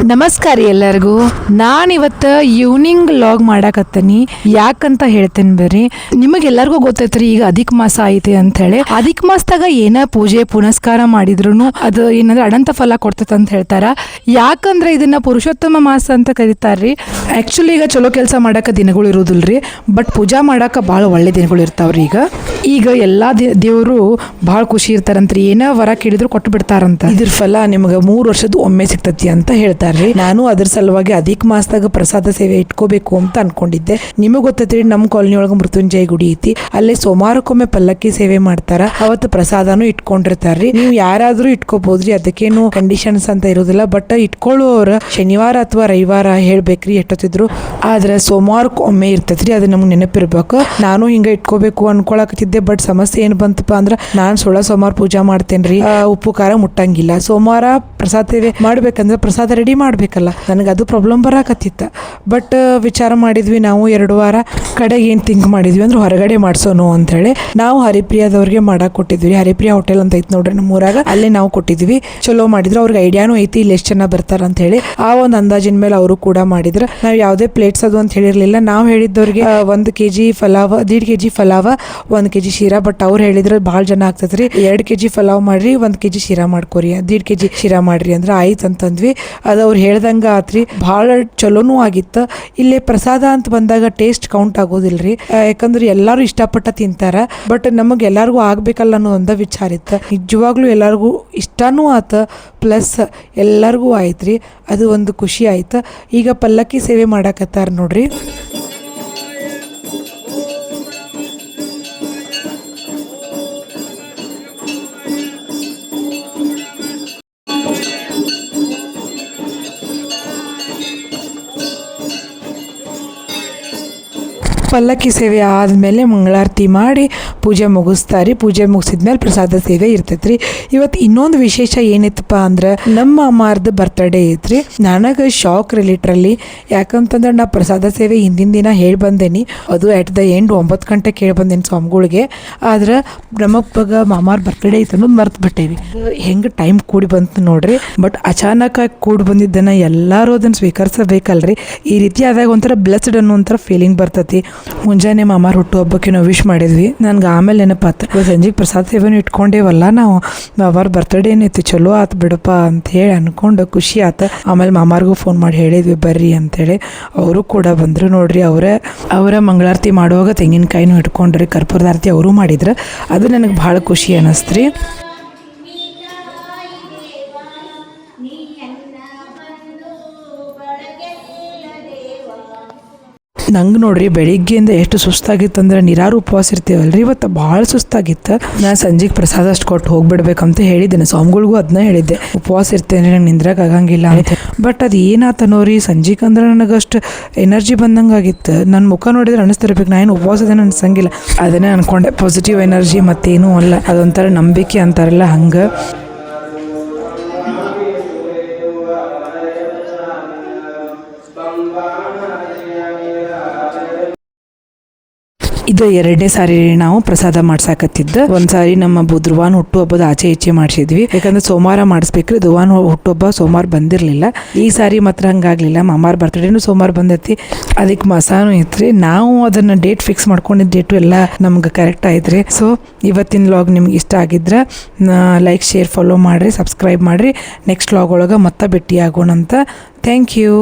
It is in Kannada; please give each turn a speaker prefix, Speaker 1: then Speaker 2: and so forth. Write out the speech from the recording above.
Speaker 1: ನಮಸ್ಕಾರ ಎಲ್ಲರಿಗೂ. ನಾನಿವತ್ತು ಈವ್ನಿಂಗ್ ಲಾಗ್ ಮಾಡಾಕತ್ತೀನಿ. ಯಾಕಂತ ಹೇಳ್ತೇನೆ ಬರ್ರಿ. ನಿಮಗೆಲ್ಲರಿಗೂ ಗೊತ್ತೈತ್ರಿ ಈಗ ಅಧಿಕ ಮಾಸ ಐತಿ ಅಂತ ಹೇಳಿ. ಅಧಿಕ ಮಾಸದಾಗ ಏನ ಪೂಜೆ ಪುನಸ್ಕಾರ ಮಾಡಿದ್ರು ಅದು ಏನಂದ್ರೆ ಅಡಂತ ಫಲ ಕೊಡ್ತೈತೆ ಅಂತ ಹೇಳ್ತಾರ. ಯಾಕಂದ್ರೆ ಇದನ್ನ ಪುರುಷೋತ್ತಮ ಮಾಸ ಅಂತ ಕರೀತಾರ್ರಿ. ಆಕ್ಚುಲಿ ಈಗ ಚಲೋ ಕೆಲಸ ಮಾಡಾಕ ದಿನಗಳು ಇರೋದಿಲ್ರಿ, ಬಟ್ ಪೂಜಾ ಮಾಡಾಕ ಭಾಳ ಒಳ್ಳೆ ದಿನಗಳು ಇರ್ತಾವ್ರಿ. ಈಗ ಎಲ್ಲಾ ದೇವರು ಭಾಳ ಖುಷಿ ಇರ್ತಾರಂತ್ರಿ. ಏನ ವರ ಕೇಳಿದ್ರು ಕೊಟ್ಟು ಬಿಡ್ತಾರಂತ. ಇದ್ರ ಫಲ ನಿಮ್ಗೆ 3 ವರ್ಷದ ಒಮ್ಮೆ ಸಿಗ್ತತಿ ಅಂತ ಹೇಳ್ತಾರ್ರಿ. ನಾನು ಅದ್ರ ಸಲುವಾಗಿ ಅಧಿಕ ಮಾಸದಾಗ ಪ್ರಸಾದ ಸೇವೆ ಇಟ್ಕೋಬೇಕು ಅಂತ ಅನ್ಕೊಂಡಿದ್ದೆ. ನಿಮಗ್ ಗೊತ್ತೈತ್ರಿ, ನಮ್ಮ ಕಾಲನಿ ಒಳಗ ಮೃತ್ಯುಂಜಯ ಗುಡಿ ಐತಿ. ಅಲ್ಲೇ ಸೋಮವಾರಕ್ಕೊಮ್ಮೆ ಪಲ್ಲಕ್ಕಿ ಸೇವೆ ಮಾಡ್ತಾರ. ಅವತ್ತು ಪ್ರಸಾದನೂ ಇಟ್ಕೊಂಡಿರ್ತಾರ್ರಿ. ನೀವು ಯಾರಾದ್ರೂ ಇಟ್ಕೋಬಹುದ್ರಿ, ಅದಕ್ಕೇನು ಕಂಡೀಷನ್ಸ್ ಅಂತ ಇರೋದಿಲ್ಲ. ಬಟ್ ಇಟ್ಕೊಳ್ಳೋರ ಶನಿವಾರ ಅಥವಾ ರವಿವಾರ ಹೇಳ್ಬೇಕ್ರಿ ಎಷ್ಟೊತ್ತಿದ್ರು. ಆದ್ರೆ ಸೋಮವಾರಕ್ಕೆ ಒಮ್ಮೆ ಇರ್ತೈತ್ರಿ, ಅದು ನಮ್ಗೆ ನೆನಪಿರ್ಬೇಕು. ನಾನು ಹಿಂಗ ಇಟ್ಕೋಬೇಕು ಅನ್ಕೊಳಕತ್ತಿದ್ದೆ. ಬಟ್ ಸಮಸ್ಯೆ ಏನ್ ಬಂತಪ್ಪ ಅಂದ್ರ ನಾನ್ ಸೋಮವಾರ ಪೂಜಾ ಮಾಡ್ತೇನ್ರಿ, ಉಪ್ಪು ಖಾರ ಮುಟ್ಟಂಗಿಲ್ಲ. ಸೋಮವಾರ ಪ್ರಸಾದ ಸೇವೆ ಮಾಡ್ಬೇಕಂದ್ರೆ ಪ್ರಸಾದ ರೆಡಿ ಮಾಡ್ಬೇಕಲ್ಲ, ನನಗೆ ಅದು ಪ್ರಾಬ್ಲಮ್ ಬರಾಕತ್ತಿತ್ತ. ಬಟ್ ವಿಚಾರ ಮಾಡಿದ್ವಿ ನಾವು 2 ವಾರ ಕಡೆಗೆ ಏನು ಥಿಂಕ್ ಮಾಡಿದ್ವಿ ಅಂದ್ರೆ ಹೊರಗಡೆ ಮಾಡ್ಸೋನು ಅಂತ ಹೇಳಿ ನಾವು ಹರಿಪ್ರಿಯಾದವ್ರಿಗೆ ಮಾಡಕ್ ಕೊಟ್ಟಿದ್ವಿ. ಹರಿಪ್ರಿಯಾ ಹೋಟೆಲ್ ಅಂತ ಐತಿ ನೋಡ್ರಿ ನಮ್ಮ ಊರಾಗ, ಅಲ್ಲೇ ನಾವು ಕೊಟ್ಟಿದ್ವಿ. ಚಲೋ ಮಾಡಿದ್ರು. ಅವ್ರಿಗೆ ಐಡಿಯಾನು ಐತಿ ಇಲ್ಲಿ ಎಷ್ಟು ಜನ ಬರ್ತಾರ ಅಂತ ಹೇಳಿ. ಆ ಒಂದು ಅಂದಾಜಿನ ಮೇಲೆ ಅವರು ಕೂಡ ಮಾಡಿದ್ರು. ನಾವು ಯಾವುದೇ ಪ್ಲೇಟ್ಸ್ ಅದು ಅಂತ ಹೇಳಿರ್ಲಿಲ್ಲ. ನಾವು ಹೇಳಿದ್ದವ್ರಿಗೆ 1 kg pulao, 1.5 kg pulao, 1 kg sheera. But ಅವ್ರು ಹೇಳಿದ್ರೆ ಭಾಳ ಜನ ಆಗ್ತದ್ರಿ, 2 kg ಫಲಾವ್ ಮಾಡ್ರಿ, 1 kg ಶೀರಾ ಮಾಡ್ಕೊರಿ, 1.5 kg ಶೀರಾ ಮಾಡ್ರಿ ಅಂದ್ರೆ ಆಯ್ತು ಅಂತಂದ್ವಿ. ಅದು ಅವ್ರು ಹೇಳ್ದಂಗ ಆತ್ರಿ. ಭಾಳ ಚಲೋನೂ ಆಗಿತ್ತು. ಇಲ್ಲೇ ಪ್ರಸಾದ ಅಂತ ಬಂದಾಗ ಟೇಸ್ಟ್ ಕೌಂಟ್ ಆಗೋದಿಲ್ರಿ, ಯಾಕಂದ್ರೆ ಎಲ್ಲಾರು ಇಷ್ಟಪಟ್ಟ ತಿಂತಾರ. ಬಟ್ ನಮಗೆ ಎಲ್ಲಾರ್ಗು ಆಗ್ಬೇಕಲ್ಲ ಅನ್ನೋ ಒಂದ ವಿಚಾರ ಇತ್ತು. ನಿಜವಾಗ್ಲೂ ಎಲ್ಲರಿಗೂ ಇಷ್ಟನೂ ಆತ, ಪ್ಲಸ್ ಎಲ್ಲರಿಗೂ ಆಯ್ತ್ರಿ. ಅದು ಒಂದು ಖುಷಿ ಆಯ್ತು. ಈಗ ಪಲ್ಲಕ್ಕಿ ಸೇವೆ ಮಾಡಾಕತ್ತಾರ ನೋಡ್ರಿ. ಪಲ್ಲಕ್ಕಿ ಸೇವೆ ಆದಮೇಲೆ ಮಂಗಳಾರತಿ ಮಾಡಿ ಪೂಜೆ ಮುಗಿಸ್ತಾರೆ. ಪೂಜೆ ಮುಗಿಸಿದ್ಮೇಲೆ ಪ್ರಸಾದ ಸೇವೆ ಇರ್ತೈತ್ರಿ. ಇವತ್ತು ಇನ್ನೊಂದು ವಿಶೇಷ ಏನಿತ್ತಪ್ಪ ಅಂದ್ರೆ ನಮ್ಮ ಅಮ್ಮಾರ್ದು ಬರ್ತಡೇ ಐತ್ರಿ. ನನಗೆ ಶಾಕ್ ಲಿಟ್ರಲಿ. ಯಾಕಂತಂದ್ರೆ ನಾ ಪ್ರಸಾದ ಸೇವೆ ಹಿಂದಿನ ದಿನ ಹೇಳಿ ಬಂದೇನಿ. ಅದು ಎಟ್ ದ ಎಂಡ್ 9 ಗಂಟೆಗೆ ಹೇಳಿ ಬಂದೇನಿ ಸ್ವಾಮಿಗಳಿಗೆ. ಆದ್ರೆ ನಮ್ಮಪ್ಪಗ ಮಾಮಾರ್ ಬರ್ತಡೇ ಐತೆ ಅನ್ನೋದು ಮರ್ತು ಬಿಟ್ಟೇವಿ. ಹೆಂಗೆ ಟೈಮ್ ಕೂಡಿ ಬಂತು ನೋಡ್ರಿ. ಬಟ್ ಅಚಾನಕ್ ಆಗಿ ಕೂಡಿ ಬಂದಿದ್ದನ್ನ ಎಲ್ಲರೂ ಅದನ್ನು ಸ್ವೀಕರಿಸಬೇಕಲ್ರಿ. ಈ ರೀತಿ ಆದಾಗ ಒಂಥರ ಬ್ಲೆಸ್ಡ್ ಅನ್ನೋ ಒಂಥರ ಫೀಲಿಂಗ್ ಬರ್ತತಿ. ಮುಂಜಾನೆ ಮಾಮಾರ್ ಹುಟ್ಟುಹಬ್ಬಕ್ಕೆ ನಾವು ವಿಶ್ ಮಾಡಿದ್ವಿ. ನನ್ಗೆ ಆಮೇಲೆ ನೆನಪಾತು, ಸಂಜೆಗೆ ಪ್ರಸಾದ ಸೇವೆನೂ ಇಟ್ಕೊಂಡೇವಲ್ಲ ನಾವು, ಮಾಮಾರ್ ಬರ್ತಡೇ ಏನೈತಿ, ಚಲೋ ಆತು ಬಿಡಪ್ಪ ಅಂತ ಹೇಳಿ ಅನ್ಕೊಂಡು ಖುಷಿ ಆತ. ಆಮೇಲೆ ಮಾಮಾರ್ಗೂ ಫೋನ್ ಮಾಡಿ ಹೇಳಿದ್ವಿ ಬರ್ರಿ ಅಂತೇಳಿ. ಅವರು ಕೂಡ ಬಂದರು ನೋಡ್ರಿ. ಅವರ ಮಂಗಳಾರತಿ ಮಾಡುವಾಗ ತೆಂಗಿನಕಾಯಿನೂ ಇಟ್ಕೊಂಡ್ರಿ, ಕರ್ಪೂರದ ಆರತಿ ಅವರು ಮಾಡಿದ್ರು. ಅದು ನನಗೆ ಭಾಳ ಖುಷಿ ಅನ್ನಿಸ್ತ್ರಿ. ನಂಗೆ ನೋಡ್ರಿ ಬೆಳಿಗ್ಗೆಯಿಂದ ಎಷ್ಟು ಸುಸ್ತಾಗಿತ್ತು ಅಂದ್ರೆ, ನೀರಾರು ಉಪವಾಸ ಇರ್ತೀವಲ್ರಿ, ಇವತ್ತು ಭಾಳ ಸುಸ್ತಾಗಿತ್ತು. ನಾನು ಸಂಜೆಗೆ ಪ್ರಸಾದ ಅಷ್ಟು ಕೊಟ್ಟು ಹೋಗ್ಬಿಡ್ಬೇಕಂತ ಹೇಳಿದ್ದೇನೆ ಸ್ವಾಮಿಗಳಿಗೂ. ಅದನ್ನ ಹೇಳಿದ್ದೆ, ಉಪವಾಸ ಇರ್ತೇನೆ, ನಂಗೆ ನಿಂದ್ರಾಗ ಆಗಂಗಿಲ್ಲ ಅಂತ. ಬಟ್ ಅದು ಏನಾತನೋರಿ, ಸಂಜೆಗೆ ಅಂದ್ರೆ ನನಗಷ್ಟು ಎನರ್ಜಿ ಬಂದಂಗೆ ಆಗಿತ್ತು. ನನ್ನ ಮುಖ ನೋಡಿದ್ರೆ ಅನಿಸ್ತಿರ್ಬೇಕು ನಾ ಏನು ಉಪವಾಸದೇನು ಅನ್ಸಂಗಿಲ್ಲ. ಅದನ್ನೇ ಅನ್ಕೊಂಡೆ, ಪಾಸಿಟಿವ್ ಎನರ್ಜಿ ಮತ್ತೇನೂ ಅಲ್ಲ, ಅದೊಂಥರ ನಂಬಿಕೆ ಅಂತಾರಲ್ಲ ಹಂಗೆ. ಇದು 2ನೇ ಸಾರಿ ನಾವು ಪ್ರಸಾದ ಮಾಡ್ಸಾಕತ್ತಿದ್ದು. ಒಂದ್ಸಾರಿ ನಮ್ಮ ಧ್ರುವಾನ್ ಹುಟ್ಟುಹಬ್ಬದ ಆಚೆ ಈಚೆ ಮಾಡಿಸಿದ್ವಿ, ಯಾಕಂದ್ರೆ ಸೋಮವಾರ ಮಾಡಿಸ್ಬೇಕ್ರಿ. ಧ್ರುವಾನ್ ಹುಟ್ಟುಹಬ್ಬ ಸೋಮವಾರ ಬಂದಿರಲಿಲ್ಲ. ಈ ಸಾರಿ ಮಾತ್ರ ಹಂಗಾಗ್ಲಿಲ್ಲ. ಮಾಮಾರ್ ಬರ್ತಡೇನು ಸೋಮವಾರ ಬಂದೈತಿ, ಅದಕ್ಕೆ ಮಸಾನು ಇತ್ರಿ. ನಾವು ಅದನ್ನ ಡೇಟ್ ಫಿಕ್ಸ್ ಮಾಡ್ಕೊಂಡಿದ್ದ ಡೇಟು ಎಲ್ಲ ನಮ್ಗೆ ಕರೆಕ್ಟ್ ಆಯ್ತ್ರಿ. ಸೊ ಇವತ್ತಿನ ವ್ಲಾಗ್ ನಿಮ್ಗೆ ಇಷ್ಟ ಆಗಿದ್ರೆ ಲೈಕ್, ಶೇರ್, ಫಾಲೋ ಮಾಡಿರಿ, ಸಬ್ಸ್ಕ್ರೈಬ್ ಮಾಡಿರಿ. ನೆಕ್ಸ್ಟ್ ವ್ಲಾಗ್ ಒಳಗೆ ಮತ್ತೆ ಭೇಟಿ ಆಗೋಣ ಅಂತ. Thank you.